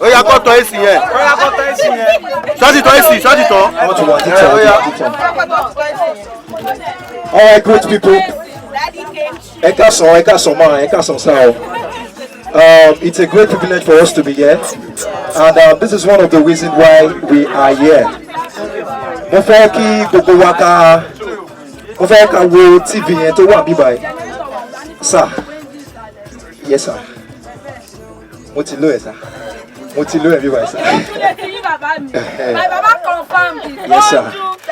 Oya kọ́ tọ́ èsì yẹn. Sọ́ọ̀tì tọ́ èsì, sọ́ọ̀tì tọ́. All right, good people. It's a great privilege for us to be here, and this is one of the reasons why we are here. Mo fẹ́ kí gbogbo wa ká wo TV yẹn tó wà bíbá yìí. Sir, yes sir. Mo ti lo ẹ̀ sir. Mo ti lo ẹ̀ bíbá yìí sir. Yes sir.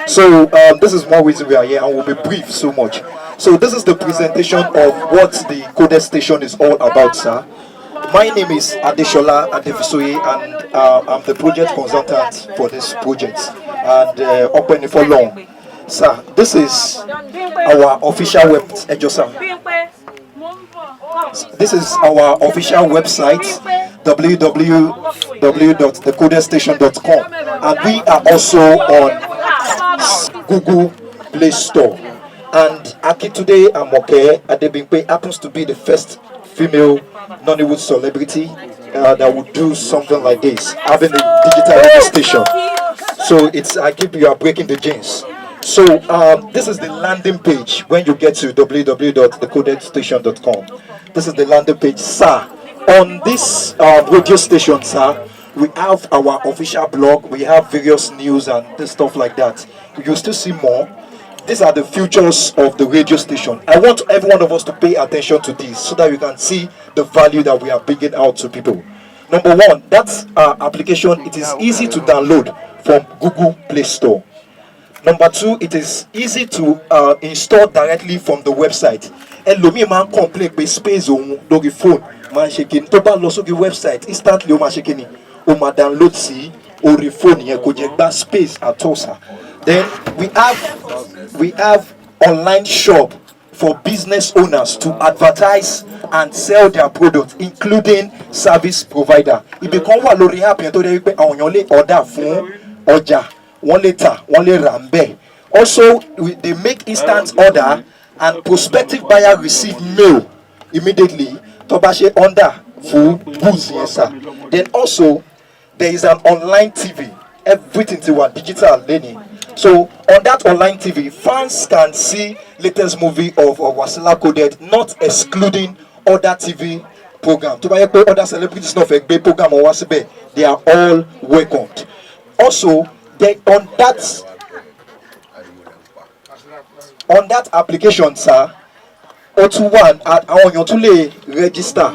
So this is one reason we are here, and we'll be brief so much. So this is the presentation of what the coded station is all about, sir. My name is Adeshola Adefisoye, and I'm the project consultant for this project. And open for long, sir. This is our official website. This is our official website, www.thecodestation.com, and we are also on Google Play Store. And Akitude Amoke Adebimpe happens to be the first female Nollywood celebrity that would do something like this, having a digital radio station. So you are breaking the genes. So this is the landing page when you get to www.thecodedstation.com. This is the landing page, sir. On this radio station, sir, we have our official blog. We have various news and stuff like that. You'll still see more. These are the futures of the radio station. I want every one of us to pay attention to this so that you can see the value that we are bringing out to people. Number one, that application, it is easy to download from Google Play Store. Number two, it is easy to install directly from the website. Elomi man complain with space on the phone. Man shaking. Toba loso the website instantly o man shaking. O ma download si o phone here ko je gba space at all, sir. Then we have online shop for business owners to advertise and sell their products, including service provider. It become wa lórí app yẹn tó dé wípé àwọn èèyàn lè order fún ọjà, wọ́n lè tà, wọ́n lè rà ńbẹ̀. Also, they make instant order and prospective buyer receive mail immediately tó bá ṣe order fún goods yẹn, sir. Then also there is an online TV. Everything to what digital learning. So on that online TV, fans can see latest movie of Wasilat coded, not excluding other TV program. To buy other celebrities not a big program or wasibe, they are all welcomed. Also, on that application, sir, O21 at our Yotule register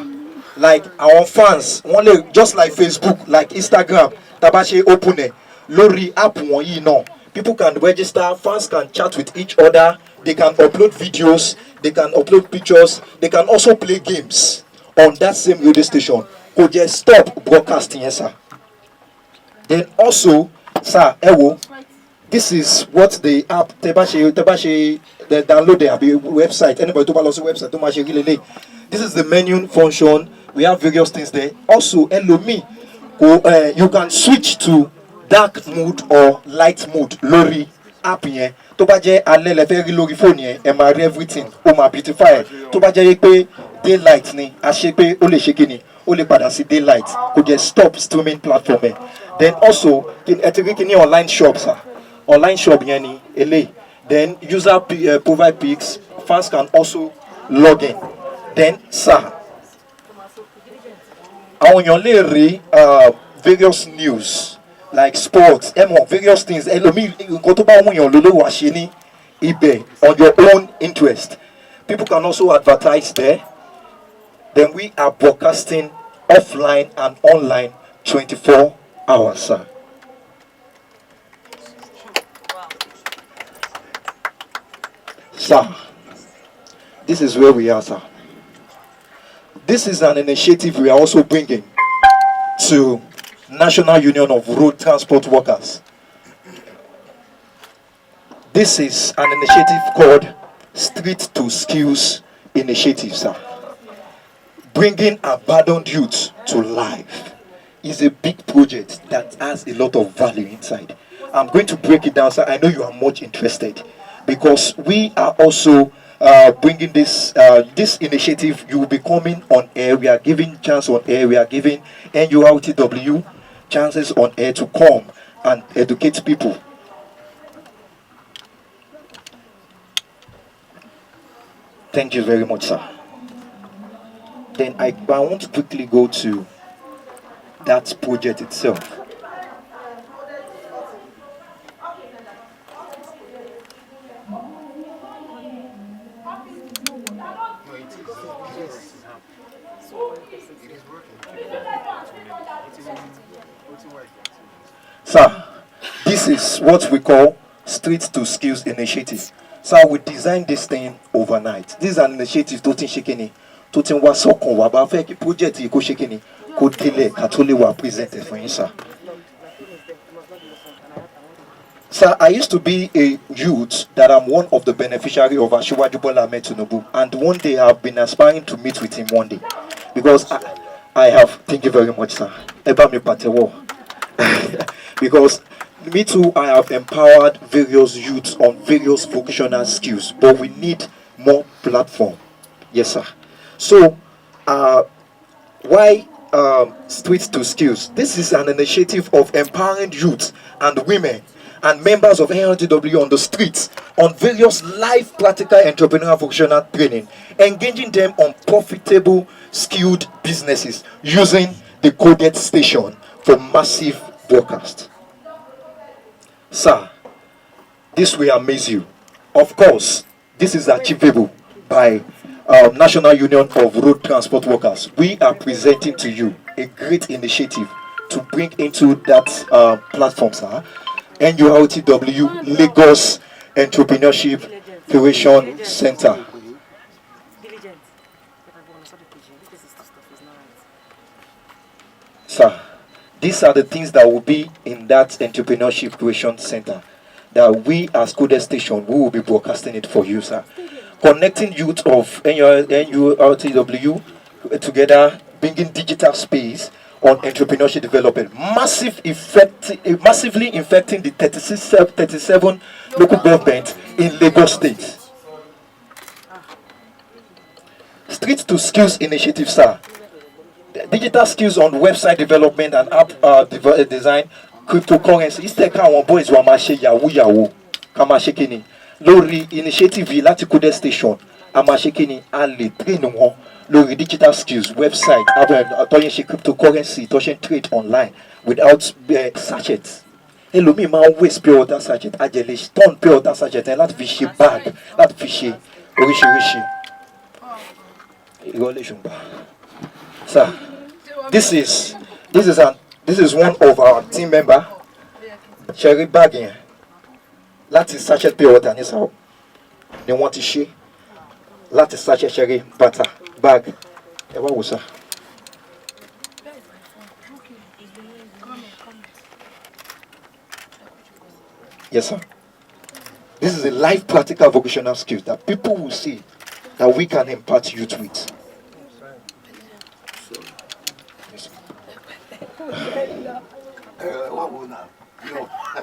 like our fans, only just like Facebook, like Instagram, Tabashi open it, Lori app one you know. People can register, fans can chat with each other, they can upload videos, they can upload pictures, they can also play games on that same radio station. Could just stop broadcasting, yes, sir. Then also, sir, this is what the app they download their website. Anybody to also website, this is the menu function. We have various things there. Also, you can switch to dark mode or light mode lórí app yẹn. Tó bá jẹ́ alẹ́ lẹ fẹ́ rí lórí phone yẹn, ẹ máa rí everything, ó máa beautify. Tó bá jẹ́ pé daylight ni, a ṣe pé ó lè ṣe kíni, ó lè padà sí daylight. Kò jẹ́ stop streaming platform ẹ. Then also, ẹ ti rí kíni online shop, sir. Online shop yẹn ni eléyìí. Then user provide pics, fans can also log in. Then sir, àwọn èèyàn lè rí various news like sports, various things. On your own interest. People can also advertise there. Then we are broadcasting offline and online 24 hours, sir. Sir, this is where we are, sir. This is an initiative we are also bringing to National Union of Road Transport Workers. This is an initiative called Street to Skills Initiative, sir. Bringing abandoned youth to life is a big project that has a lot of value inside. I'm going to break it down, sir. I know you are much interested. because we are also bringing this initiative. You will be coming on air. We are giving chance on air. We are giving NURTW chances on air to come and educate people. Thank you very much, sir. Then I want to quickly go to that project itself. Sir, this is what we call Street to Skills Initiative. So we designed this thing overnight. This is an initiative to shekini, to tin wa sokon wa ba fe ki project yi ko shekini, ko dele ka to le wa presented for you, sir. Sir, I used to be a youth that I'm one of the beneficiaries of Asiwaju Bola Ahmed Tinubu, and one day I've been aspiring to meet with him one day, because I have. Thank you very much, sir. Eba mi patewo. Because me too, I have empowered various youths on various vocational skills, but we need more platform. Yes, sir. So, why Streets to Skills? This is an initiative of empowering youths and women and members of NRTW on the streets on various live practical entrepreneurial vocational training, engaging them on profitable skilled businesses using the coded station for massive broadcast. Sir, this will amaze you. Of course, this is achievable by National Union of Road Transport Workers. We are presenting to you a great initiative to bring into that platform, sir. NURTW Lagos Entrepreneurship Creation Center. Sir, these are the things that will be in that Entrepreneurship Creation Center that we as Coded Station, we will be broadcasting it for you, sir. Connecting youth of NURTW together, bringing digital space on entrepreneurship development, massively infecting the 37 local governments in Lagos State. Street to Skills Initiative, sir. Digital skills on website development and app design, cryptocurrency. Instead, our boys were mashe yahoo kamashekini. Lori initiative láti Coded Station, amashekini ali train wọn lórí digital skills website, toyin ṣe cryptocurrency, toyin trade online without sachets. Ẹlòmíì máa ń waste pure water sachet, ajẹlẹ turn pure water sachet ẹ láti fi ṣe bag, láti fi ṣe oríṣiríṣi. Sir, this is one of our team member. Sherry bag here. Láti sachet pure water ní sáwọ́ ni wọ́n ti ṣe láti sachet sherry butter bag. Ẹ wá wò sá. Yes, sir. This is a live practical vocational skill that people will see that we can impart youth with.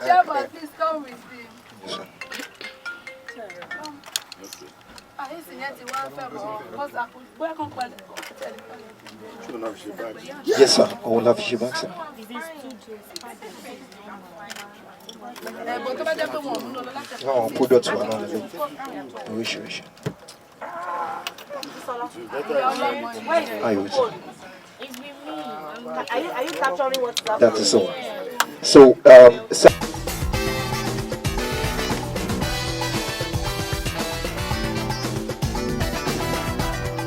Chairman, please come with him. Yes, sir. Yes, sir. I will have you back, sir. No, put that one on the wish. I will. Are you capturing what's happening? That is all. So,